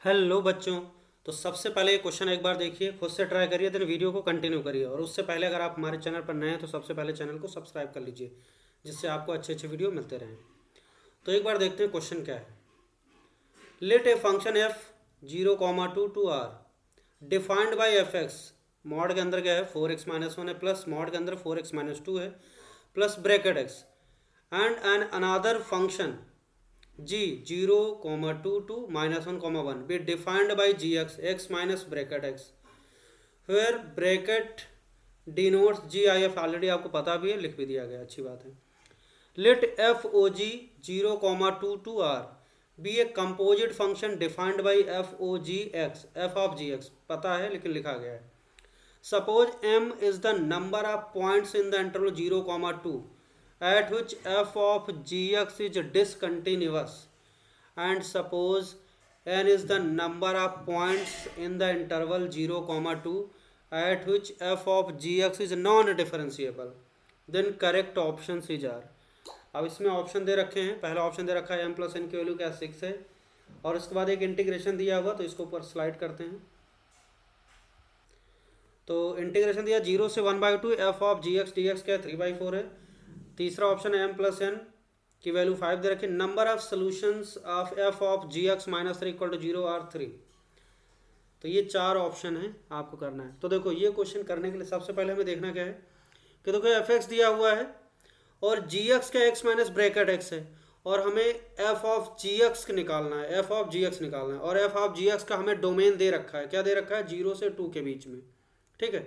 Hello बच्चों। तो सबसे पहले ये क्वेश्चन एक बार देखिए, खुद से ट्राई करिए, देन वीडियो को कंटिन्यू करिए। और उससे पहले अगर आप हमारे चैनल पर नए हैं तो सबसे पहले चैनल को सब्सक्राइब कर लीजिए, जिससे आपको अच्छे अच्छे वीडियो मिलते रहें। तो एक बार देखते हैं क्वेश्चन क्या है। Let a function f 0,2 to R defined by f x. Mod के अंदर क्या है, 4x-1 है, प्लस मॉड के अंदर 4x-2 है, plus bracket x and an another function g 0,2 to -1,1 be defined by gx x minus bracket x where bracket denotes gif। Already आपको पता भी है, लिख भी दिया गया, अच्छी बात है। let f o g 0,2 to r be a composite function defined by f o g x f of g x पता है लेकिन लिखा गया है। suppose m is the number of points in the interval 0,2 at which f of gx is discontinuous, and suppose n is the number of points in the interval 0,2 at which f of gx is non-differentiable, then correct options is are। अब इसमें option दे रखे हैं। पहला option दे रखा है m plus n की value क्या 6 है, और उसके बाद एक इंटीग्रेशन दिया हुआ, तो इसको ऊपर स्लाइड करते हैं। तो इंटीग्रेशन दिया 0 से 1/2 f of g x d x क्या 3/4 है। तीसरा ऑप्शन है m प्लस एन की वैल्यू 5 दे रखी। Number of solutions of f of g x minus 3 equal to 0 or 3। तो ये चार ऑप्शन है, आपको करना है। तो देखो, ये क्वेश्चन करने के लिए सबसे पहले हमें देखना क्या है कि देखो एफ एक्स दिया हुआ है और जी एक्स का एक्स माइनस ब्रैकेट एक्स है, और हमें एफ ऑफ जी एक्स निकालना है, एफ ऑफ जी एक्स निकालना है। और एफ ऑफ जी एक्स का हमें डोमेन दे रखा है, क्या दे रखा है, 0 से 2 के बीच में, ठीक है।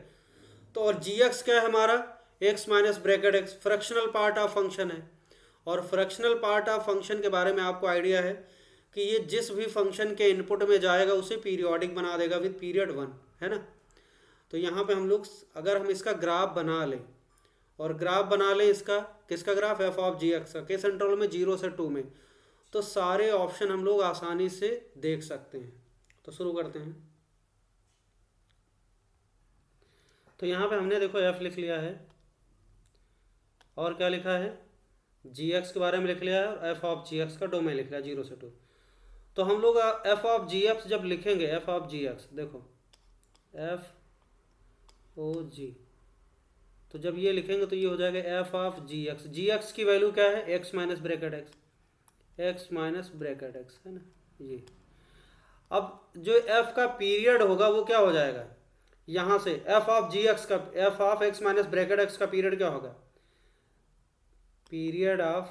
तो और जी एक्स क्या है हमारा, x minus bracket x, fractional part of function है। और फ्रैक्शनल पार्ट ऑफ फंक्शन के बारे में आपको आइडिया है कि ये जिस भी फंक्शन के इनपुट में जाएगा उसे पीरियोडिक बना देगा विद पीरियड 1, है ना। तो यहाँ पे हम लोग अगर हम इसका ग्राफ बना लें, और ग्राफ बना लें इसका, किसका graph, f of g x का, किस इंटरवल में, 0 से 2 में, तो सारे ऑप्शन हम लोग आसानी से देख सकते हैं। तो शुरू करते हैं। तो यहाँ पे हमने देखो एफ लिख लिया है, और क्या लिखा है, जी एक्स के बारे में लिख लिया है, और एफ ऑफ जी एक्स का डोमेन लिख लिया 0 से 2। तो हम लोग एफ ऑफ जी एक्स जब लिखेंगे, एफ ऑफ जी एक्स देखो एफ ओ जी, तो जब ये लिखेंगे तो ये हो जाएगा f of g x. G x की वैल्यू क्या है, x minus bracket x, x minus bracket x, है ना ये। अब जो एफ का पीरियड होगा वो क्या हो जाएगा, यहाँ से एफ ऑफ जी एक्स का, F of x minus bracket x का पीरियड क्या होगा, period of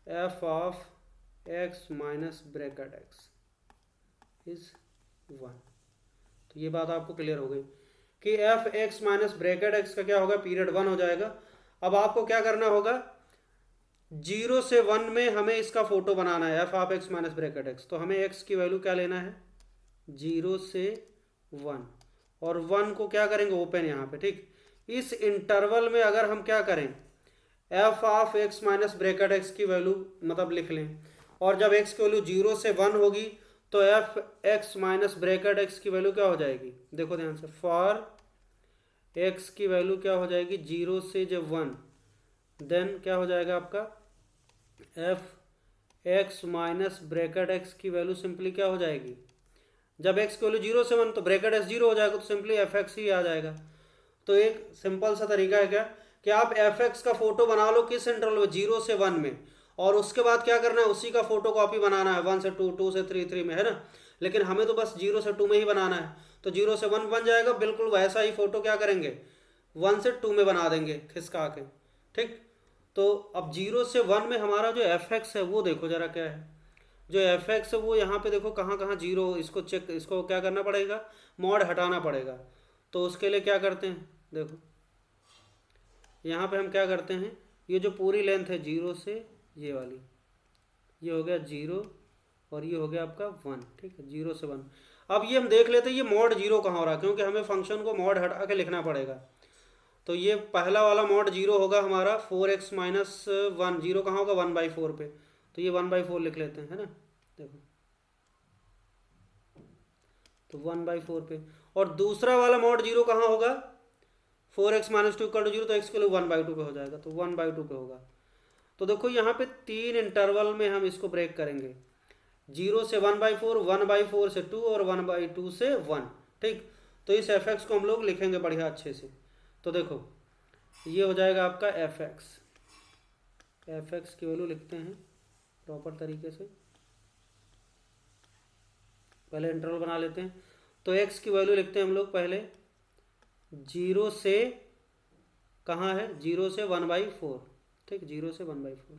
f of x minus bracket x is 1। तो ये बात आपको क्लियर हो गई कि F x minus bracket x का क्या होगा, पीरियड 1 हो जाएगा। अब आपको क्या करना होगा, 0 से 1 में हमें इसका फोटो बनाना है, f of x minus bracket x. तो हमें एक्स की वैल्यू क्या लेना है, 0 से 1, और 1 को क्या करेंगे, ओपन यहाँ पे, ठीक। इस इंटरवल में अगर हम क्या करें, F of x minus bracket x की वैल्यू मतलब लिख लें, और जब एक्स की वैल्यू 0 से 1 होगी तो F x minus bracket x की वैल्यू क्या हो जाएगी, देखो ध्यान से, फॉर एक्स की वैल्यू क्या हो जाएगी, 0 से जब 1, देन क्या हो जाएगा आपका F x minus bracket x की वैल्यू सिंपली क्या हो जाएगी, जब एक्स की वैल्यू 0 से 1 तो ब्रैकेट एक्स 0 हो जाएगा, तो सिंपली एफ एक्स ही आ जाएगा। तो एक सिंपल सा तरीका है क्या कि आप एफ एक्स का फोटो बना लो किस इंटरवल में, 0 से 1 में, और उसके बाद क्या करना है, उसी का फोटो कॉपी बनाना है 1 से 2, 2 से 3, 3 में, है ना। लेकिन हमें तो बस 0 से 2 में ही बनाना है, तो 0 से 1 बन जाएगा, बिल्कुल वैसा ही फोटो क्या करेंगे, 1 से 2 में बना देंगे खिसका के, ठीक। तो अब 0 से 1 में हमारा जो एफ एक्स है वो देखो जरा क्या है, जो एफ एक्स है वो यहाँ पे देखो कहाँ कहाँ 0, इसको चेक, इसको क्या करना पड़ेगा, मॉड हटाना पड़ेगा। तो उसके लिए क्या करते हैं, देखो यहाँ पे हम क्या करते हैं, ये जो पूरी लेंथ है 0 से ये वाली, ये हो गया 0, और ये हो गया आपका 1, ठीक है, 0 से 1। अब ये हम देख लेते हैं ये मॉड 0 कहाँ हो रहा है, क्योंकि हमें फंक्शन को मॉड हटा के लिखना पड़ेगा। तो ये पहला वाला मॉड 0 होगा हमारा 4x माइनस 1, 0 कहाँ होगा, 1/4 पे, तो ये 1/4 लिख लेते हैं, है ना, देखो तो 1/4 पे। और दूसरा वाला मॉड 0 कहाँ होगा, 4x माइनस 2 इक्वल टू 0, तो x के लिए 1/2 पे हो जाएगा, तो 1/2 पे होगा। तो देखो यहाँ पे 3 इंटरवल में हम इसको ब्रेक करेंगे, 0 से 1/4, 1/4 से 2 और 1/2 से 1। ठीक, तो इस एफ एक्स को हम लोग लिखेंगे बढ़िया अच्छे से। तो देखो ये हो जाएगा आपका एफ एक्स। एफ एक्स की वैल्यू लिखते हैं प्रॉपर तरीके से, पहले इंटरवल बना लेते हैं। तो एक्स की वैल्यू लिखते हैं हम लोग पहले 0 से, कहाँ है, 0 से 1/4। ठीक, 0 से 1/4।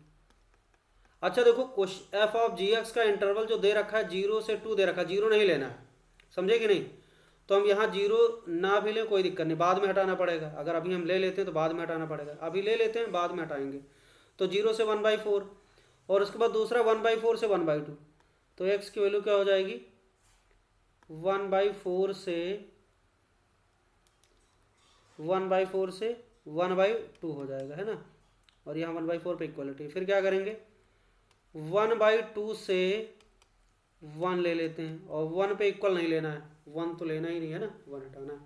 अच्छा देखो एफ ऑफ जी एक्स का इंटरवल जो दे रखा है 0 से 2 दे रखा है, 0 नहीं लेना है, समझे कि नहीं। तो हम यहाँ 0 ना भी लें कोई दिक्कत नहीं, बाद में हटाना पड़ेगा। अगर अभी हम ले लेते हैं तो बाद में हटाना पड़ेगा, अभी ले लेते हैं बाद में हटाएंगे। तो 0 से 1/4 और उसके बाद दूसरा 1/4 से 1/2। तो एक्स की वैल्यू क्या हो जाएगी, 1/4 से 1/2 हो जाएगा, है ना। और यहाँ 1/4 पे इक्वलिटी। फिर क्या करेंगे, 1/2 से 1 ले लेते हैं, और 1 पे इक्वल नहीं लेना है, 1 तो लेना ही नहीं है ना, 1 हटाना है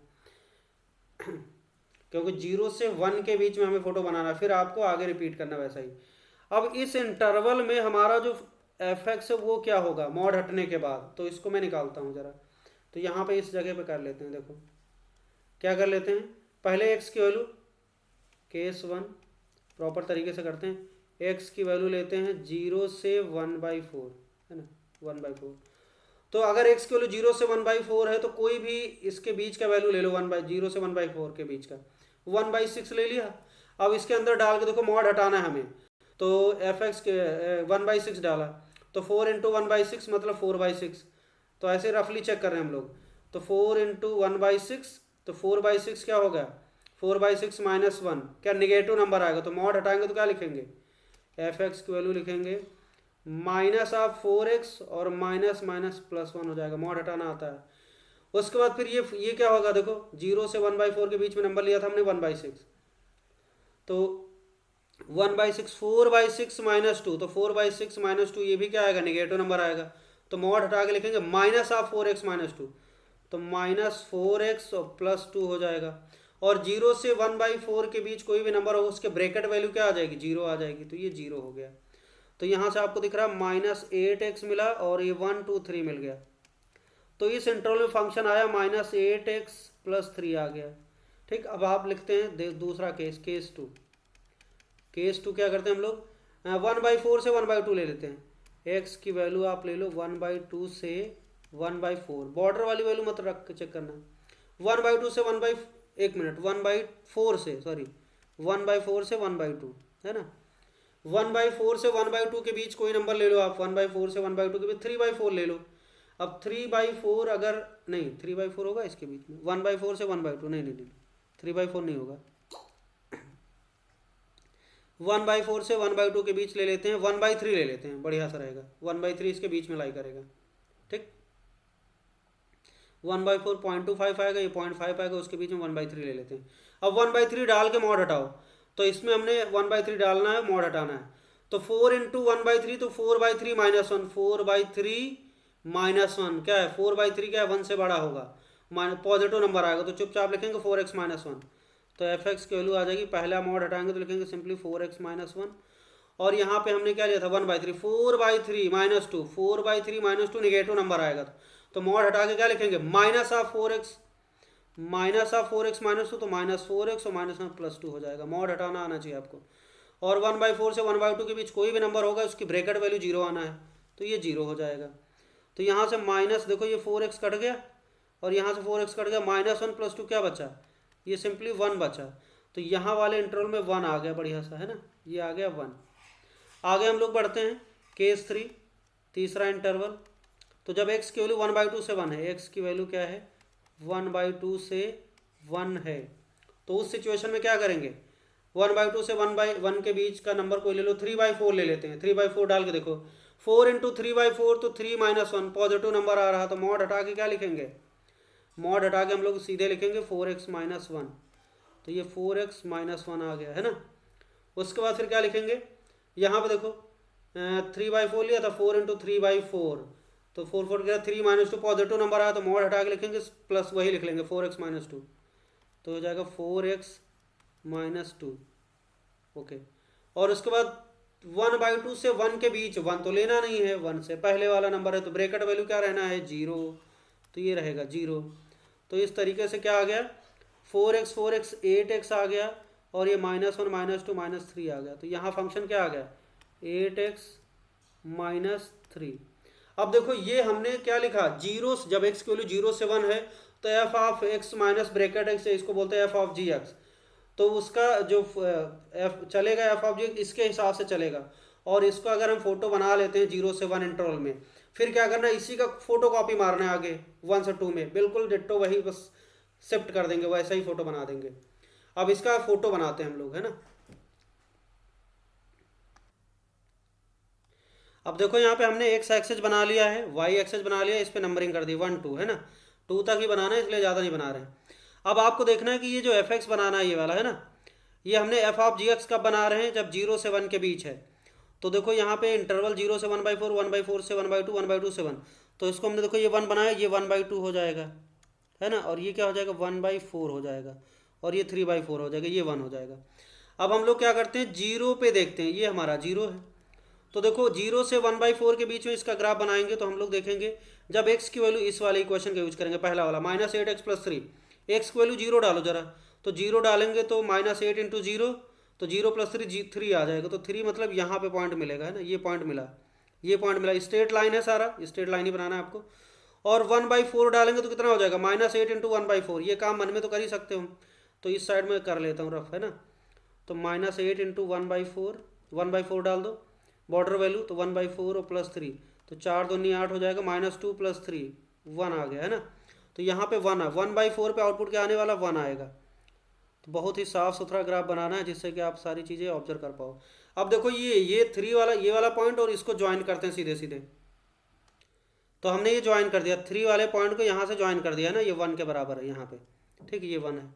क्योंकि 0 से 1 के बीच में हमें फोटो बनाना है, फिर आपको आगे रिपीट करना वैसा ही। अब इस इंटरवल में हमारा जो एफ एक्स है वो क्या होगा मॉड हटने के बाद, तो इसको मैं निकालता हूँ ज़रा। तो यहाँ पे इस जगह पे कर लेते हैं, देखो क्या कर लेते हैं, पहले एक्स की वैल्यू केस 1 प्रॉपर तरीके से करते हैं। एक्स की वैल्यू लेते हैं 0 से 1/4, है ना, 1/4। तो अगर एक्स की वैल्यू 0 से 1/4 है तो कोई भी इसके बीच का वैल्यू ले लो, 0 से 1/4 के बीच का 1/6 ले लिया। अब इसके अंदर डाल के देखो मॉड हटाना है हमें, तो एफ एक्स के 1/6 डाला, तो 4 × 1/6 मतलब 4/6। तो ऐसे रफली चेक कर रहे हैं हम लोग। तो 4 × 1/6, तो 4/6 क्या होगा, 4/6 - 1, क्या निगेटिव नंबर आएगा। तो मॉड हटाएंगे तो क्या लिखेंगे, एफ एक्स की वैल्यू लिखेंगे -4x और --+1 हो जाएगा, मॉड हटाना आता है। उसके बाद फिर ये क्या होगा, देखो 0 से 1/4 के बीच में नंबर लिया था हमने 1/6, तो 1/6 4/6 - 2, तो 4/6 - 2 ये भी क्या आएगा, निगेटिव नंबर आएगा। तो मॉड हटा के लिखेंगे -4x - 2, तो -4x और +2 हो जाएगा। और 0 से 1/4 के बीच कोई भी नंबर हो उसके ब्रैकेट वैल्यू क्या आ जाएगी, 0 आ जाएगी, तो ये 0 हो गया। तो यहाँ से आपको दिख रहा है -8x मिला और ये 1 2 3 मिल गया। तो इस इंटरवल में फंक्शन आया -8x + 3 आ गया। ठीक, अब आप लिखते हैं दूसरा केस, केस 2। केस 2 क्या करते हैं हम लोग, 1/4 से 1/2 ले लेते हैं। एक्स की वैल्यू आप ले लो 1/2 से 1/4, बॉर्डर वाली वैल्यू मत रख के चेक करना। 1/2 से 1/4 से 1/2 है ना। 1/4 से 1/2 के बीच कोई नंबर ले लो आप, 1/4 से 1/2 के बीच 3/4 ले लो। अब 3/4 अगर नहीं, 3/4 होगा इसके बीच में, 1/4 से 1/2 नहीं 3/4 नहीं होगा। 1/4 से 1/2 के बीच ले लेते हैं, 1/3 ले लेते हैं, बढ़िया सा रहेगा, 1/3 इसके बीच में लाई करेगा। ठीक, 1/4 0.25 आएगा, ये 0.5 आएगा, उसके बीच में 1/3 ले लेते हैं। अब 1/3 डाल के मॉड हटाओ, तो इसमें हमने 1/3 डालना है, मॉड हटाना है। तो 4 × 1/3, तो 4/3 - 1, 4/3 - 1 क्या है, 4/3 क्या है, 1 से बड़ा होगा, पॉजिटिव नंबर आएगा, तो चुपचाप लिखेंगे 4x - 1। तो एफ एक्स की वैल्यू आ जाएगी, पहला मॉड हटाएंगे तो लिखेंगे सिंपली 4x - 1। और यहाँ पे हमने क्या लिया था 1/3, 4/3 - 2, 4/3 - 2 निगेटिव नंबर आएगा, तो मॉड हटा के क्या लिखेंगे -4x -4x - 2, तो -4x और -1 +2 हो जाएगा। मॉड हटाना आना चाहिए आपको। और 1/4 से 1/2 के बीच कोई भी नंबर होगा उसकी ब्रैकेट वैल्यू 0 आना है, तो ये 0 हो जाएगा। तो यहाँ से माइनस, देखो ये 4x कट गया और यहाँ से 4x कट गया, -1 + 2 क्या बचा, ये सिंपली 1 बचा। तो यहाँ वाले इंटरवल में 1 आ गया, बढ़िया सा, है ना, ये आ गया 1। आगे हम लोग बढ़ते हैं केस 3, तीसरा इंटरवल। तो जब x की वैल्यू 1/2 से 1 है, x की वैल्यू क्या है 1/2 से 1 है, तो उस सिचुएशन में क्या करेंगे, 1/2 से 1/1 के बीच का नंबर कोई ले लो, 3/4 ले लेते हैं। 3/4 डाल के देखो, 4 × 3/4 तो 3 - 1 पॉजिटिव नंबर आ रहा, तो मॉड हटा के क्या लिखेंगे, मॉड हटा के हम लोग सीधे लिखेंगे 4x - 1, तो ये 4x - 1 आ गया, है ना। उसके बाद फिर क्या लिखेंगे, यहाँ पे देखो 3/4 लिया था, 4 × 3/4, तो 4 4 गया, 3 - 2 पॉजिटिव नंबर आया, तो मॉड हटा के लिखेंगे प्लस वही लिख लेंगे 4x - 2, तो हो जाएगा 4x - 2। ओके, और उसके बाद 1/2 से 1 के बीच 1 तो लेना नहीं है, 1 से पहले वाला नंबर है तो ब्रैकेट वैल्यू क्या रहना है 0, तो ये रहेगा 0। तो इस तरीके से क्या आ गया 4x 4x 8x आ गया और ये -1 -2 -3 आ गया। तो यहाँ फंक्शन क्या आ गया 8x -3। अब देखो ये हमने क्या लिखा जीरो, जब x की वैल्यू 0 से 1 है तो f of x minus bracket x, इसको बोलते हैं f ऑफ जी एक्स। तो उसका जो f चलेगा f ऑफ जी इसके हिसाब से चलेगा। और इसको अगर हम फोटो बना लेते हैं 0 से 1 इंटरवल में, फिर क्या करना है इसी का फोटो कॉपी मारना है आगे 1 से 2 में, बिल्कुल डिट्टो वही बस शिफ्ट कर देंगे, वैसा ही फोटो बना देंगे। अब इसका फोटो बनाते हैं हम लोग, है ना। अब देखो यहाँ पे हमने एक्स एक्सेस बना लिया है, वाई एक्सेस बना लिया है, इस पर नंबरिंग कर दी 1 2, है ना। 2 तक ही बनाना है इसलिए ज़्यादा नहीं बना रहे हैं। अब आपको देखना है कि ये जो एफ एक्स बनाना है ये वाला, है ना, ये हमने एफ ऑफ जी एक्स कब बना रहे हैं जब 0 से 1 के बीच है। तो देखो यहाँ पे इंटरवल 0 से 1/4, 1/4 से 1/2, 1/2 से 1। तो इसको हमने देखो ये 1 बनाया, ये 1/2 हो जाएगा, है ना, और ये क्या हो जाएगा 1/4 हो जाएगा, और ये 3/4 हो जाएगा, ये 1 हो जाएगा। अब हम लोग क्या करते हैं 0 पे देखते हैं, ये हमारा 0 है। तो देखो 0 से 1/4 के बीच में इसका ग्राफ बनाएंगे तो हम लोग देखेंगे जब x की वैल्यू इस वाले इक्वेशन का यूज करेंगे, पहला वाला -8x + 3, x की वैल्यू 0 डालो जरा, तो 0 डालेंगे तो -8 × 0, तो 0 + 3 3 आ जाएगा। तो 3 मतलब यहाँ पे पॉइंट मिलेगा, है ना, ये पॉइंट मिला, ये पॉइंट मिला, स्ट्रेट लाइन है, सारा स्ट्रेट लाइन ही बनाना है आपको। और 1/4 डालेंगे तो कितना हो जाएगा -8 × 1/4, ये काम मन में तो कर ही सकते हो, तो इस साइड में कर लेता हूँ रफ, है ना। तो -8 × 1/4, 1/4 डाल दो बॉर्डर वैल्यू, तो 1/4 और +3, तो 4 दूनी 8 हो जाएगा, -2 + 3 1 आ गया, है ना। तो यहाँ पे 1 है, 1/4 पे आउटपुट क्या आने वाला 1 आएगा। तो बहुत ही साफ सुथरा ग्राफ बनाना है जिससे कि आप सारी चीज़ें ऑब्जर्व कर पाओ। अब देखो ये 3 वाला, ये वाला पॉइंट और इसको ज्वाइन करते हैं सीधे सीधे। तो हमने ये ज्वाइन कर दिया, 3 वाले पॉइंट को यहाँ से ज्वाइन कर दिया, है ना, ये 1 के बराबर है यहाँ पे, ठीक है, ये 1 है।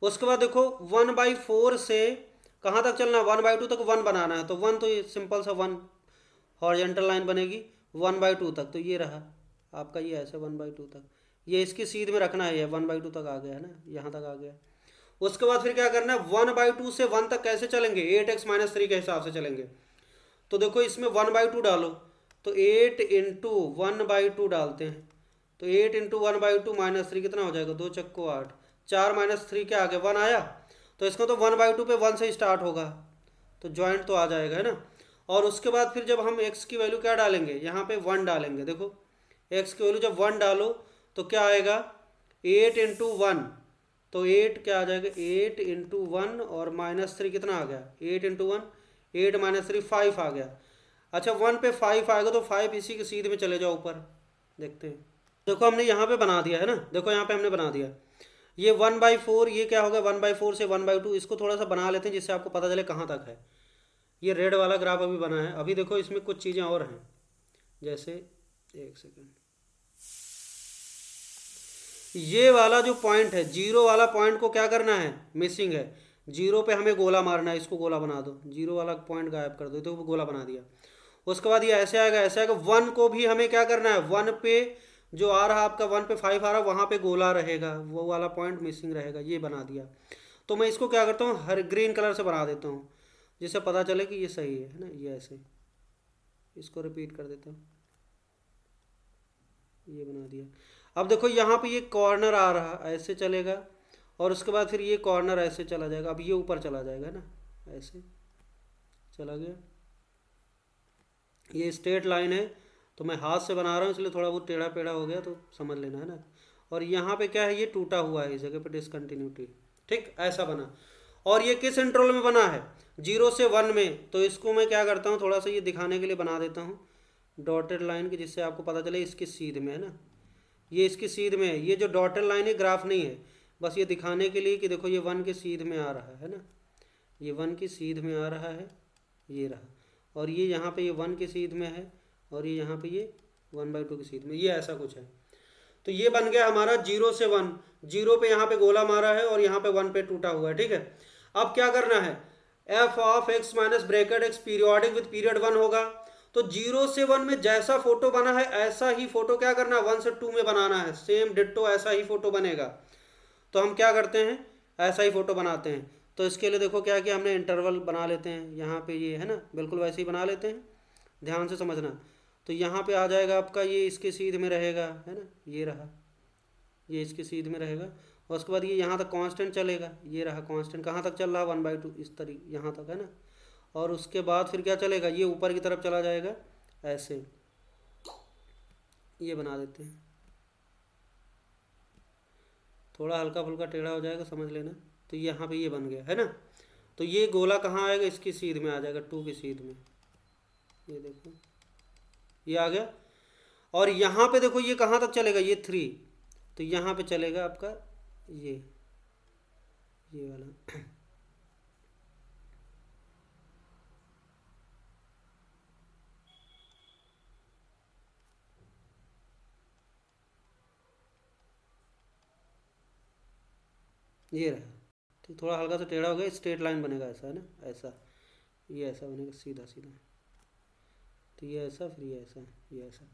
उसके बाद देखो 1/4 से कहाँ तक चलना है 1/2 तक 1 बनाना है, तो 1 तो ये सिंपल सा 1 हॉरिजॉन्टल लाइन बनेगी 1/2 तक, तो ये रहा आपका, ये ऐसे 1/2 तक, ये इसकी सीध में रखना है, ये 1/2 तक आ गया, है ना, यहाँ तक आ गया। उसके बाद फिर क्या करना है 1/2 से 1 तक कैसे चलेंगे 8x - 3 के हिसाब से चलेंगे। तो देखो इसमें 1/2 डालो, तो 8 × 1/2 डालते हैं, तो 8 × 1/2 -3 कितना हो जाएगा 2 चक्को 8, 4 - 3 क्या आ गया 1 आया। तो इसको तो 1/2 पे 1 से स्टार्ट होगा, तो जॉइंट तो आ जाएगा, है ना। और उसके बाद फिर जब हम x की वैल्यू क्या डालेंगे यहाँ पे 1 डालेंगे, देखो x की वैल्यू जब 1 डालो तो क्या आएगा 8 × 1, तो 8 क्या आ जाएगा 8 × 1 और -3 कितना आ गया 8 × 1, 8 - 3 5 आ गया। अच्छा 1 पे 5 आएगा तो 5 इसी के सीध में चले जाओ ऊपर, देखते हैं। देखो हमने यहाँ पे बना दिया, है ना, देखो यहाँ पे हमने बना दिया, ये 1/4, ये क्या होगा 1/4 से 1/2, इसको थोड़ा सा बना लेते हैं जिससे आपको पता चले कहाँ तक है। ये रेड वाला ग्राफ अभी बना है, अभी देखो इसमें कुछ चीज़ें और हैं, जैसे एक सेकेंड, ये वाला जो पॉइंट है 0 वाला पॉइंट को क्या करना है मिसिंग है, 0 पे हमें गोला मारना है, इसको गोला बना दो, 0 वाला पॉइंट गायब कर दो, तो गोला बना दिया। उसके बाद ये ऐसे आएगा, ऐसे आएगा, 1 को भी हमें क्या करना है 1 पे जो आ रहा आपका 1 पे 5 आ रहा वहाँ पे गोला रहेगा, वो वाला पॉइंट मिसिंग रहेगा, ये बना दिया। तो मैं इसको क्या करता हूँ हर ग्रीन कलर से बना देता हूँ जिससे पता चले कि ये सही है ना, ये ऐसे, इसको रिपीट कर देता हूँ, ये बना दिया। अब देखो यहाँ पे ये कॉर्नर आ रहा ऐसे चलेगा, और उसके बाद फिर ये कॉर्नर ऐसे चला जाएगा, अब ये ऊपर चला जाएगा ना, ऐसे चला गया। ये स्ट्रेट लाइन है तो मैं हाथ से बना रहा हूँ इसलिए थोड़ा बहुत टेढ़ा पेढ़ा हो गया, तो समझ लेना, है ना। और यहाँ पे क्या है ये टूटा हुआ है इस जगह पे डिसकंटिन्यूटी, ठीक, ऐसा बना। और ये किस इंटरवल में बना है 0 से 1 में, तो इसको मैं क्या करता हूँ थोड़ा सा ये दिखाने के लिए बना देता हूँ डॉटेड लाइन की, जिससे आपको पता चले इसकी सीध में, है ना, ये इसकी सीध में है, ये जो डॉटेड लाइन है ग्राफ नहीं है, बस ये दिखाने के लिए कि देखो ये 1 के सीध में आ रहा है ना, ये 1 की सीध में आ रहा है, ये रहा, और ये यहाँ पे ये 1 की सीध में है, और ये यहाँ पे ये 1/2 की सीध में, ये ऐसा कुछ है। तो ये बन गया हमारा 0 से 1, 0 पे यहाँ पे गोला मारा है और यहाँ पे 1 पे टूटा हुआ है, ठीक है। अब क्या करना है f of x minus bracket x periodic with period 1 होगा, तो 0 से 1 में जैसा फोटो बना है ऐसा ही फोटो क्या करना है 1 से 2 में बनाना है, सेम डिट्टो ऐसा ही फोटो बनेगा। तो हम क्या करते हैं ऐसा ही फोटो बनाते हैं, तो इसके लिए देखो क्या किया हमने, इंटरवल बना लेते हैं यहाँ पे, ये है ना, बिल्कुल वैसे ही बना लेते हैं, ध्यान से समझना। तो यहाँ पे आ जाएगा आपका, ये इसके सीध में रहेगा, है ना, ये रहा, ये इसके सीध में रहेगा। और उसके बाद ये यहाँ तक कांस्टेंट चलेगा, ये रहा कांस्टेंट, कहाँ तक चल रहा है 1/2, इस तरीके यहाँ तक, है ना। और उसके बाद फिर क्या चलेगा, ये ऊपर की तरफ चला जाएगा ऐसे, ये बना देते हैं, थोड़ा हल्का फुल्का टेढ़ा हो जाएगा, समझ लेना। तो यहाँ पे ये बन गया, है ना। तो ये गोला कहाँ आएगा, इसकी सीध में आ जाएगा, 2 की सीध में, ये देखो ये आ गया। और यहाँ पे देखो ये कहाँ तक चलेगा, ये 3, तो यहाँ पे चलेगा आपका ये वाला ये रहा। तो थोड़ा हल्का सा टेढ़ा हो गया, स्ट्रेट लाइन बनेगा ऐसा, है ना, ऐसा, ये ऐसा बनेगा सीधा सीधा, तो ये ऐसा, फिर ये ऐसा, ये ऐसा,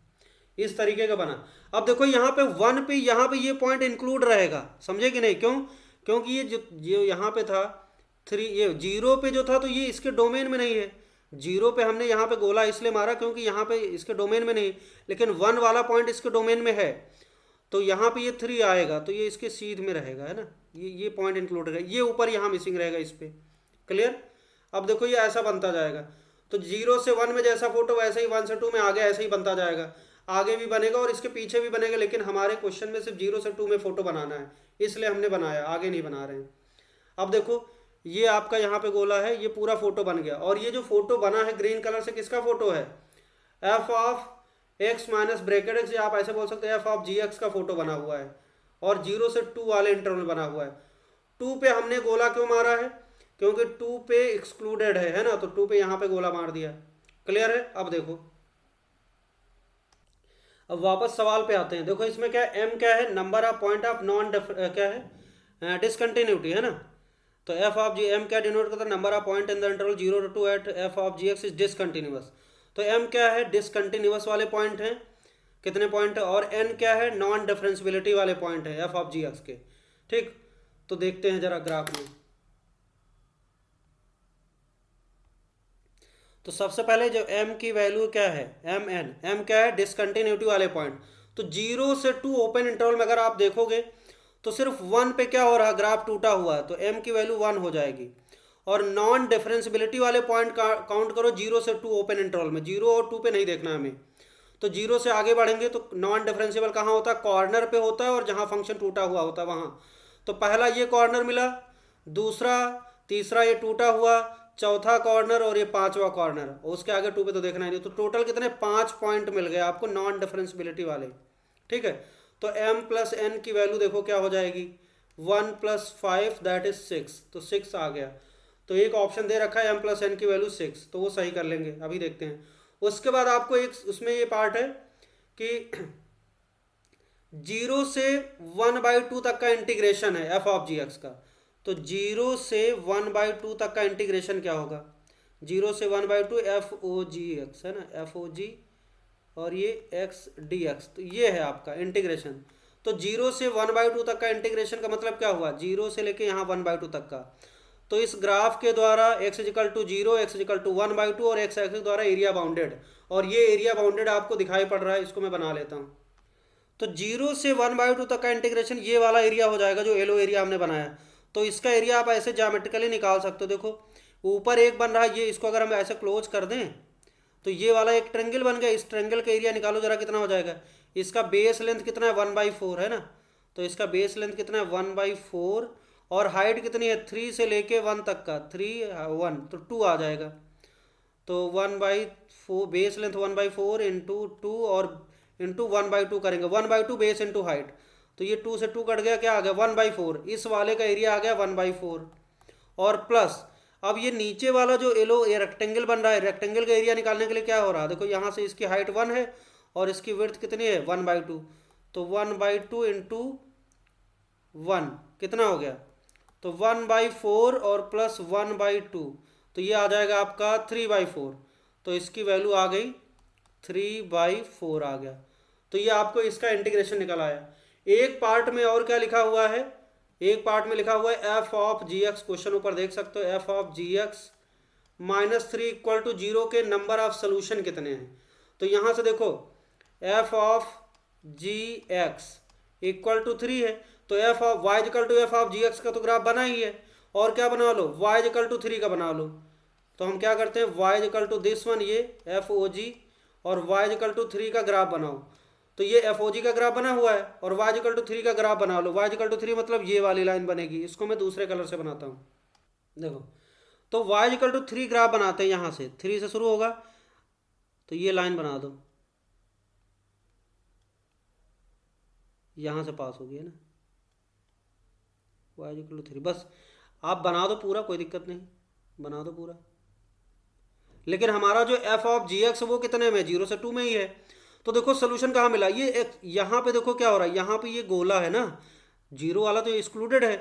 इस तरीके का बना। अब देखो यहाँ पे 1 पे, यहाँ पे ये पॉइंट इंक्लूड रहेगा, समझे कि नहीं, क्यों, क्योंकि ये जो यहाँ पे था 3, ये 0 पे जो था, तो ये इसके डोमेन में नहीं है। 0 पे हमने यहाँ पे गोला इसलिए मारा क्योंकि यहाँ पे इसके डोमेन में नहीं, लेकिन 1 वाला पॉइंट इसके डोमेन में है, तो यहाँ पे ये 3 आएगा, तो ये इसके सीध में रहेगा, है ना, ये पॉइंट इंक्लूड रहेगा, ये ऊपर यहाँ मिसिंग रहेगा इस पे, क्लियर। अब देखो ये ऐसा बनता जाएगा, तो 0 से 1 में जैसा फोटो वैसे ही 1 से 2 में आगे ऐसे ही बनता जाएगा, आगे भी बनेगा और इसके पीछे भी बनेगा, लेकिन हमारे क्वेश्चन में सिर्फ 0 से 2 में फोटो बनाना है, इसलिए हमने बनाया, आगे नहीं बना रहे हैं। अब देखो ये आपका यहाँ पे गोला है, ये पूरा फोटो बन गया, और ये जो फोटो बना है ग्रीन कलर से, किसका फोटो है, f of x minus bracket x, या आप ऐसे बोल सकते हैं एफ ऑफ जी एक्स का फोटो बना हुआ है, और 0 से 2 वाले इंटरवल बना हुआ है। 2 पे हमने गोला क्यों मारा है, क्योंकि 2 पे एक्सक्लूडेड है ना, तो 2 पे यहाँ पे गोला मार दिया, क्लियर है। अब देखो, अब वापस सवाल पे आते हैं। देखो इसमें क्या है, m क्या है, number of point of non क्या है, डिसकंटिन्यूटी, है ना। तो एफ ऑफ जी, एम क्या डिनोट करता है, number of point in the interval 0 to 2 at f of g x is discontinuous. तो एम क्या है, डिसकंटिन्यूअस वाले पॉइंट हैं, कितने पॉइंट है, और एन क्या है, नॉन डिफरेंशियबिलिटी वाले पॉइंट है एफ ऑफ जी एक्स के, ठीक। तो देखते हैं जरा ग्राफ में। तो सबसे पहले जो m की वैल्यू क्या है, m क्या है, डिसकंटिन्यूटी वाले पॉइंट। तो 0 से 2 ओपन इंटरवल में अगर आप देखोगे तो सिर्फ 1 पे क्या हो रहा है, ग्राफ टूटा हुआ है, तो m की वैल्यू 1 हो जाएगी। और नॉन डिफरेंशियबिलिटी वाले पॉइंट का काउंट करो 0 से 2 ओपन इंटरवल में, 0 और 2 पे नहीं देखना हमें। तो 0 से आगे बढ़ेंगे तो नॉन डिफरेंशियबल कहाँ होता है, कॉर्नर पे होता है, और जहाँ फंक्शन टूटा हुआ होता है वहाँ। तो पहला ये कॉर्नर मिला, दूसरा, तीसरा ये टूटा हुआ, चौथा कॉर्नर, और ये 5वां कॉर्नर, उसके आगे 2 पे तो देखना ही नहीं। तो टोटल कितने, 5 पॉइंट मिल गए आपको नॉन डिफरेंशियबिलिटी वाले, ठीक है। तो m प्लस n की वैल्यू देखो क्या हो जाएगी, 1 + 5 दैट इज 6, तो 6 आ गया। तो एक ऑप्शन दे रखा है m प्लस n की वैल्यू 6, तो वो सही कर लेंगे, अभी देखते हैं। उसके बाद आपको एक उसमें ये पार्ट है कि 0 से 1/2 तक का इंटीग्रेशन है एफ ऑफ जी एक्स का। तो 0 से 1/2 तक का इंटीग्रेशन क्या होगा, 0 से 1/2 एफ ओ जी एक्स, है ना, एफ ओ जी, और ये एक्स डी एक्स, तो ये है आपका इंटीग्रेशन। तो 0 से 1/2 तक का इंटीग्रेशन का मतलब क्या हुआ, 0 से लेके यहाँ 1/2 तक का। तो इस ग्राफ के द्वारा x = 0, x = 1/2, और x एक्सिस द्वारा एरिया बाउंडेड, और ये एरिया बाउंडेड आपको दिखाई पड़ रहा है, इसको मैं बना लेता हूँ। तो 0 से 1/2 तक का इंटीग्रेशन ये वाला एरिया हो जाएगा जो येलो एरिया हमने बनाया। तो इसका एरिया आप ऐसे ज्योमेट्रिकली निकाल सकते हो। देखो ऊपर एक बन रहा है, ये इसको अगर हम ऐसे क्लोज कर दें तो ये वाला एक ट्रेंगल बन गया। इस ट्रेंगल का एरिया निकालो जरा, कितना हो जाएगा। इसका बेस लेंथ कितना है, 1/4 है ना। तो इसका बेस लेंथ कितना है, 1/4, और हाइट कितनी है, 3 से लेके 1 तक का, 3 1, तो 2 आ जाएगा। तो 1/4 बेस लेंथ 1/4 इंटू 2 और इंटू 1/2 करेंगे, 1/2 बेस इंटू हाइट। तो ये 2 से 2 कट गया, क्या आ गया 1/4। इस वाले का एरिया आ गया 1/4, और प्लस अब ये नीचे वाला जो येलो ये रेक्टेंगल बन रहा है, रेक्टेंगल का एरिया निकालने के लिए क्या हो रहा है, देखो यहाँ से इसकी हाइट 1 है और इसकी विड्थ कितनी है 1/2। तो 1/2 इंटू 1 कितना हो गया, तो 1/4 और प्लस 1/2, तो ये आ जाएगा आपका 3/4। तो इसकी वैल्यू आ गई 3/4 आ गया। तो ये आपको इसका इंटीग्रेशन निकल आया। एक पार्ट में और क्या लिखा हुआ है, एक पार्ट में लिखा हुआ है f of g x, question ऊपर देख सकते हो, f of g x -3 equal to 0 के नंबर ऑफ सोल्यूशन कितने हैं। तो यहाँ से देखो f of g x equal to 3 है, तो f of y equal to f of g x का तो ग्राफ बना ही है, और क्या बना लो, वाई इक्वल टू 3 का बना लो। तो हम क्या करते हैं, y equal to this one, ये एफ ओ जी, और वाई इक्वल टू 3 का ग्राफ बनाओ। तो ये एफ ओ जी का ग्राफ बना हुआ है, और वाई इक्वल टू 3 का ग्राफ बना लो। वाई इक्वल टू 3 मतलब ये वाली लाइन बनेगी, इसको मैं दूसरे कलर से बनाता हूँ, देखो। तो वाई इक्वल टू 3 ग्राफ बनाते हैं, यहाँ से 3 से शुरू होगा, तो ये लाइन बना दो, यहाँ से पास होगी, है ना, वाई इक्वल टू 3। बस आप बना दो पूरा, कोई दिक्कत नहीं, बना दो पूरा। लेकिन हमारा जो एफ ऑफ जी एक्स वो कितने में, 0 से 2 में ही है। तो देखो सोल्यूशन कहाँ मिला, ये एक यहाँ पे देखो क्या हो रहा है, यहाँ पे ये गोला है ना, 0 वाला तो एक्सक्लूडेड है।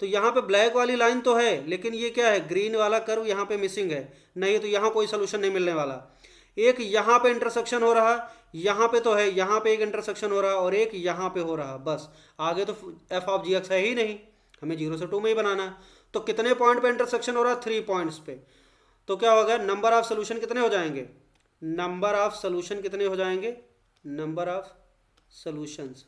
तो यहाँ पे ब्लैक वाली लाइन तो है, लेकिन ये क्या है, ग्रीन वाला कर्व यहाँ पे मिसिंग है, नहीं तो यहाँ कोई सोल्यूशन नहीं मिलने वाला। एक यहाँ पे इंटरसेक्शन हो रहा, यहाँ पे तो है, यहाँ पे एक इंटरसेक्शन हो रहा, और एक यहाँ पे हो रहा, बस आगे तो एफ ऑफ जी एक्स है ही नहीं, हमें 0 से 2 में ही बनाना है। तो कितने पॉइंट पे इंटरसेक्शन हो रहा है, 3 पॉइंट्स पे। तो क्या होगा, नंबर ऑफ सोल्यूशन कितने हो जाएंगे, नंबर ऑफ सोल्यूशन कितने हो जाएंगे, नंबर ऑफ सोल्यूशंस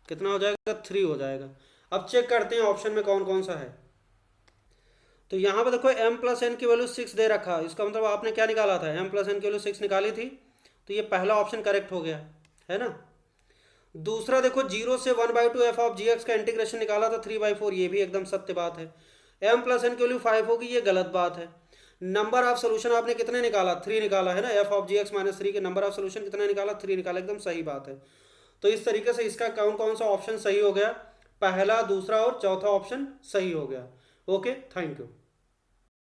कितना हो जाएगा, 3 हो जाएगा। अब चेक करते हैं ऑप्शन में कौन कौन सा है। तो यहाँ पे देखो m प्लस एन की वैल्यू 6 दे रखा, इसका मतलब आपने क्या निकाला था, m प्लस एन की वैल्यू 6 निकाली थी, तो ये पहला ऑप्शन करेक्ट हो गया, है ना। दूसरा देखो 0 से 1/2 एफ ऑफ जी एक्स का इंटीग्रेशन निकाला था 3/4, ये भी एकदम सत्य बात है। m प्लस एन की वैल्यू 5 होगी, ये गलत बात है। नंबर ऑफ सोल्यूशन आपने कितने निकाला, 3 निकाला, है ना, एफ ऑफ जी एक्स -3 के नंबर ऑफ सोल्यूशन कितने निकाला, 3 निकाला, एकदम सही बात है। तो इस तरीके से इसका कौन कौन सा ऑप्शन सही हो गया, पहला, दूसरा और चौथा ऑप्शन सही हो गया। Okay, thank you.